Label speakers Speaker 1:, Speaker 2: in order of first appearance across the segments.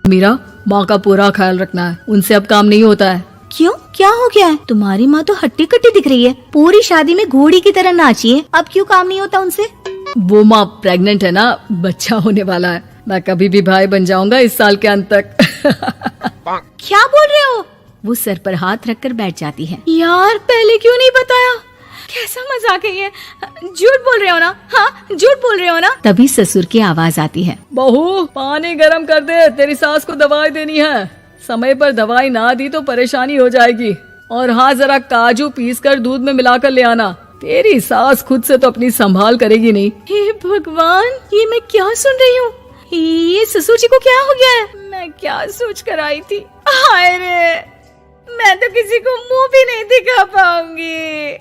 Speaker 1: मीरा, माँ का पूरा ख्याल रखना है, उनसे अब काम नहीं होता है।
Speaker 2: क्यों, क्या हो गया है? तुम्हारी माँ तो हट्टी कट्टी दिख रही है, पूरी शादी में घोड़ी की तरह नाची है, अब क्यों काम नहीं होता उनसे?
Speaker 1: वो माँ प्रेग्नेंट है ना, बच्चा होने वाला है। मैं कभी भी भाई बन जाऊंगा इस साल के अंत तक।
Speaker 2: क्या बोल रहे हो? वो सर पर हाथ रखकर बैठ जाती है। यार, पहले क्यों नहीं बताया? कैसा मजाक है ये? झूठ बोल रहे हो ना? हाँ, झूठ बोल रहे हो ना? तभी ससुर की आवाज आती है।
Speaker 1: बहू, पानी गरम कर दे, तेरी सास को दवाई देनी है। समय पर दवाई ना दी तो परेशानी हो जाएगी। और हाँ, जरा काजू पीस कर दूध में मिलाकर ले आना। तेरी सास खुद से तो अपनी संभाल करेगी नहीं।
Speaker 2: हे भगवान, ये मैं क्या सुन रही हूँ? ये ससुर जी को क्या हो गया है? मैं क्या सोच कर आई थी? हाय रे, मैं तो किसी को मुंह भी नहीं दिखा पाऊंगी।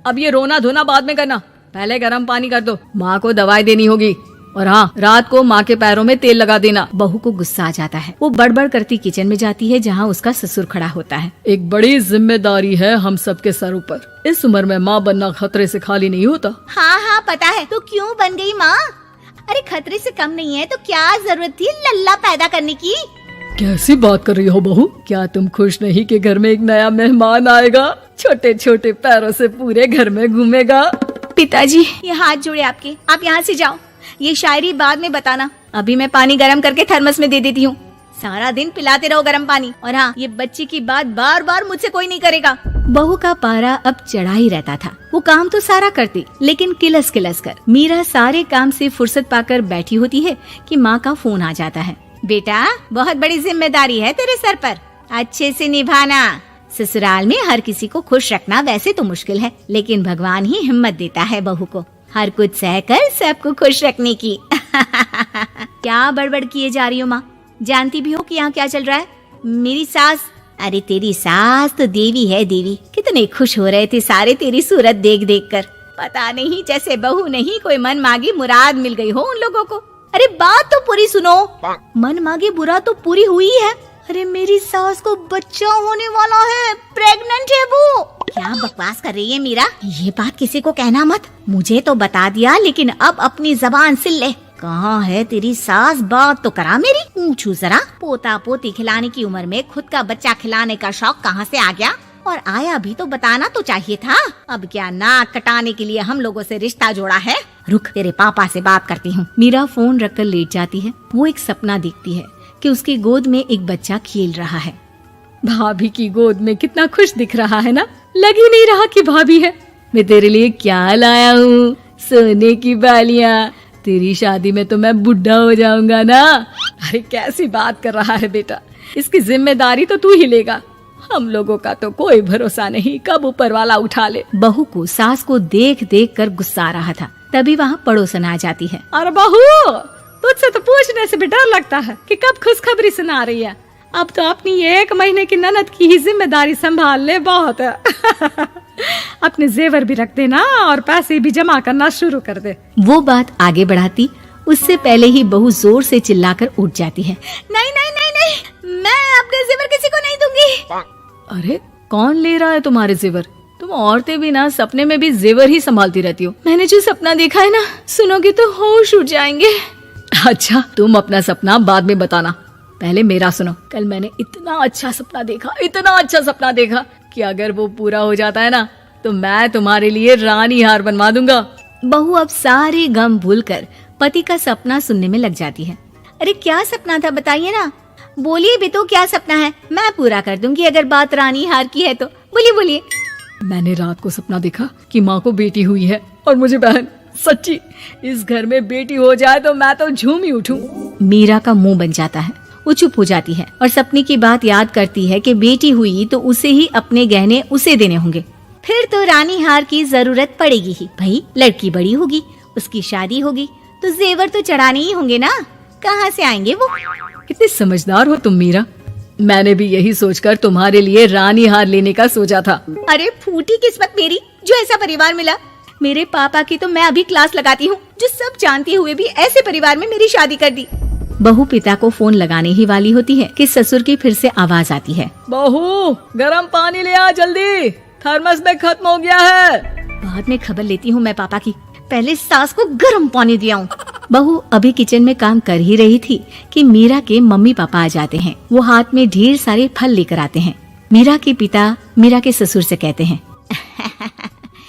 Speaker 1: अब ये रोना धोना बाद में करना, पहले गर्म पानी कर दो, माँ को दवाई देनी होगी। और हाँ, रात को माँ के पैरों में तेल लगा देना।
Speaker 2: बहू को गुस्सा आ जाता है, वो बड़बड़ करती किचन में जाती है जहाँ उसका ससुर खड़ा होता है।
Speaker 1: एक बड़ी जिम्मेदारी है हम सबके सर ऊपर। इस उम्र में माँ बनना खतरे से खाली नहीं होता।
Speaker 2: हाँ हाँ, पता है, तो क्यों बन गई माँ? अरे खतरे से कम नहीं है तो क्या जरूरत थी लल्ला पैदा करने की?
Speaker 1: कैसी बात कर रही हो बहू? क्या तुम खुश नहीं कि घर में एक नया मेहमान आएगा, छोटे छोटे पैरों से पूरे घर में घूमेगा?
Speaker 2: पिताजी, ये हाथ जोड़े आपके, आप यहाँ से जाओ। ये शायरी बाद में बताना, अभी मैं पानी गरम करके थर्मस में दे देती हूँ। सारा दिन पिलाते रहो गरम पानी। और हाँ, ये बच्चे की बात बार बार मुझसे कोई नहीं करेगा। बहू का पारा अब चढ़ा ही रहता था। वो काम तो सारा करती, लेकिन किलस किलस कर। मीरा सारे काम से फुर्सत पाकर बैठी होती है कि माँ का फोन आ जाता है। बेटा, बहुत बड़ी जिम्मेदारी है तेरे सर पर, अच्छे से निभाना। ससुराल में हर किसी को खुश रखना वैसे तो मुश्किल है, लेकिन भगवान ही हिम्मत देता है बहू को हर कुछ सहकर सबको खुश रखने की। क्या बड़बड़ किए जा रही हो माँ? जानती भी हो कि यहाँ क्या चल रहा है? मेरी सास, अरे तेरी सास तो देवी है देवी। कितने खुश हो रहे थे सारे तेरी सूरत देख देख कर। पता नहीं जैसे बहू नहीं कोई मन मांगी मुराद मिल गई हो उन लोगों को। अरे बात तो पूरी सुनो। मन मांगी बुरा तो पूरी हुई है। अरे मेरी सास को बच्चा होने वाला है, प्रेग्नेंट है वो। क्या बकवास कर रही है मीरा? ये बात किसी को कहना मत। मुझे तो बता दिया, लेकिन अब अपनी जबान सिल ले। कहाँ है तेरी सास? बात तो करा मेरी। पूछू जरा, पोता पोती खिलाने की उम्र में खुद का बच्चा खिलाने का शौक कहाँ से आ गया? और आया भी तो बताना तो चाहिए था। अब क्या नाक कटाने के लिए हम लोगों से रिश्ता जोड़ा है? रुक, तेरे पापा से बात करती हूँ। मीरा फोन रखकर लेट जाती है। वो एक सपना देखती है कि उसकी गोद में एक बच्चा खेल रहा है।
Speaker 1: भाभी की गोद में कितना खुश दिख रहा है ना, लग ही नहीं रहा कि भाभी है। मैं तेरे लिए क्या लाया हूँ, सोने की बालियाँ। तेरी शादी में तो मैं बुढ़ा हो जाऊंगा ना। अरे कैसी बात कर रहा है बेटा, इसकी जिम्मेदारी तो तू ही लेगा। हम लोगों का तो कोई भरोसा नहीं, कब ऊपर वाला उठा ले।
Speaker 2: बहू को सास को देख देख कर गुस्सा आ रहा था। तभी वहाँ पड़ोसन आ जाती है।
Speaker 1: अरे बहू, तुझसे तो पूछने से भी डर लगता है कि कब खुशखबरी सुना रही है। अब तो अपनी 1 महीने की ननद की ही जिम्मेदारी संभाल ले, बहुत है। अपने जेवर भी रख देना और पैसे भी जमा करना शुरू कर दे।
Speaker 2: वो बात आगे बढ़ाती उससे पहले ही बहू जोर से चिल्लाकर उठ जाती है। नहीं नहीं नहीं नहीं, मैं अपने जेवर किसी को नहीं दूंगी।
Speaker 1: अरे कौन ले रहा है तुम्हारे जेवर? तुम औरतें भी ना सपने में भी जेवर ही संभालती रहती हो।
Speaker 2: मैंने जो सपना देखा है ना, सुनोगे तो होश उड़ जाएंगे।
Speaker 1: अच्छा, तुम अपना सपना बाद में बताना, पहले मेरा सुनो। कल मैंने इतना अच्छा सपना देखा, इतना अच्छा सपना देखा कि अगर वो पूरा हो जाता है ना तो मैं तुम्हारे लिए रानी हार बनवा दूंगा।
Speaker 2: बहू अब सारे गम भूलकर पति का सपना सुनने में लग जाती है। अरे क्या सपना था, बताइए ना। बोलिए भी तो, क्या सपना है? मैं पूरा कर दूंगी अगर बात रानी हार की है तो। बोलिए बोलिए।
Speaker 1: मैंने रात को सपना देखा कि माँ को बेटी हुई है और मुझे बहन। सच्ची, इस घर में बेटी हो जाए तो मैं तो झूम ही उठूं।
Speaker 2: मीरा का मुंह बन जाता है। वो चुप हो जाती है और सपने की बात याद करती है कि बेटी हुई तो उसे ही अपने गहने उसे देने होंगे। फिर तो रानी हार की जरूरत पड़ेगी ही। भाई लड़की बड़ी होगी, उसकी शादी होगी तो जेवर तो चढ़ाने ही होंगे ना, कहाँ से आएंगे वो?
Speaker 1: कितनी समझदार हो तुम मीरा। मैंने भी यही सोचकर तुम्हारे लिए रानी हार लेने का सोचा था।
Speaker 2: अरे फूटी किस्मत मेरी जो ऐसा परिवार मिला। मेरे पापा की तो मैं अभी क्लास लगाती हूँ, जो सब जानते हुए भी ऐसे परिवार में मेरी शादी कर दी। बहू पिता को फोन लगाने ही वाली होती है कि ससुर की फिर से आवाज आती है।
Speaker 1: बहू, गरम पानी ले आ जल्दी, थर्मस में खत्म हो गया है।
Speaker 2: बाद में खबर लेती हूँ मैं पापा की, पहले सास को गर्म पानी दिया हूँ। बहू अभी किचन में काम कर ही रही थी कि मीरा के मम्मी पापा आ जाते हैं। वो हाथ में ढेर सारे फल लेकर आते हैं। मीरा के पिता मीरा के ससुर से कहते हैं,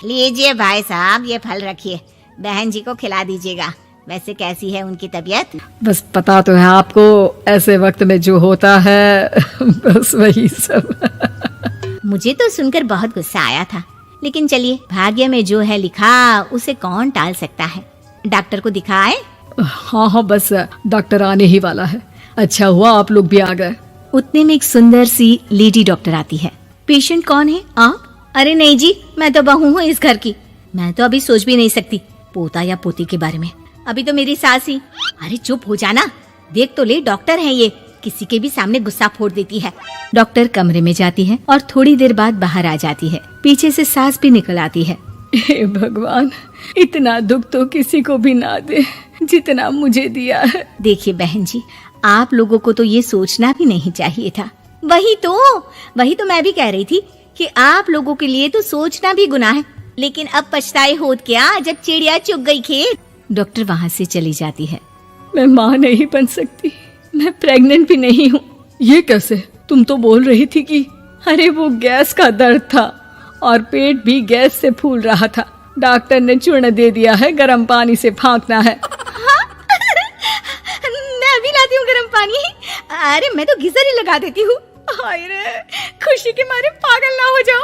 Speaker 3: लीजिए भाई साहब, ये फल रखिए, बहन जी को खिला दीजिएगा। वैसे कैसी है उनकी तबीयत?
Speaker 1: बस पता तो है आपको, ऐसे वक्त में जो होता है बस वही सब।
Speaker 3: मुझे तो सुनकर बहुत गुस्सा आया था, लेकिन चलिए, भाग्य में जो है लिखा उसे कौन टाल सकता है। डॉक्टर को दिखाए?
Speaker 1: हाँ, बस डॉक्टर आने ही वाला है। अच्छा हुआ आप लोग भी आ गए।
Speaker 2: उतने में एक सुंदर सी लेडी डॉक्टर आती है। पेशेंट कौन है आप? अरे नहीं जी, मैं तो बहू हूँ इस घर की। मैं तो अभी सोच भी नहीं सकती पोता या पोती के बारे में। अभी तो मेरी सास ही। अरे चुप हो जाना, देख तो ले, डॉक्टर है ये, किसी के भी सामने गुस्सा फोड़ देती है। डॉक्टर कमरे में जाती है और थोड़ी देर बाद बाहर आ जाती है। पीछे से सास भी निकल आती है।
Speaker 1: हे भगवान, इतना दुख तो किसी को भी ना दे जितना मुझे दिया है।
Speaker 2: देखिए बहन जी, आप लोगों को तो ये सोचना भी नहीं चाहिए था। वही तो मैं भी कह रही थी कि आप लोगों के लिए तो सोचना भी गुनाह है, लेकिन अब पछताए होत क्या जब चिड़िया चुग गई खेत। डॉक्टर वहाँ से चली जाती है।
Speaker 1: मैं माँ नहीं बन सकती, मैं प्रेग्नेंट भी नहीं हूँ। ये कैसे? तुम तो बोल रही थी कि अरे वो गैस का दर्द था और पेट भी गैस से फूल रहा था। डॉक्टर ने चूर्ण दे दिया है, गर्म पानी से फाँकना है।
Speaker 2: मैं अभी लाती हूँ गर्म पानी। अरे मैं तो गीजर ही लगा देती हूँ। हाय रे, खुशी के मारे पागल ना हो जाओ।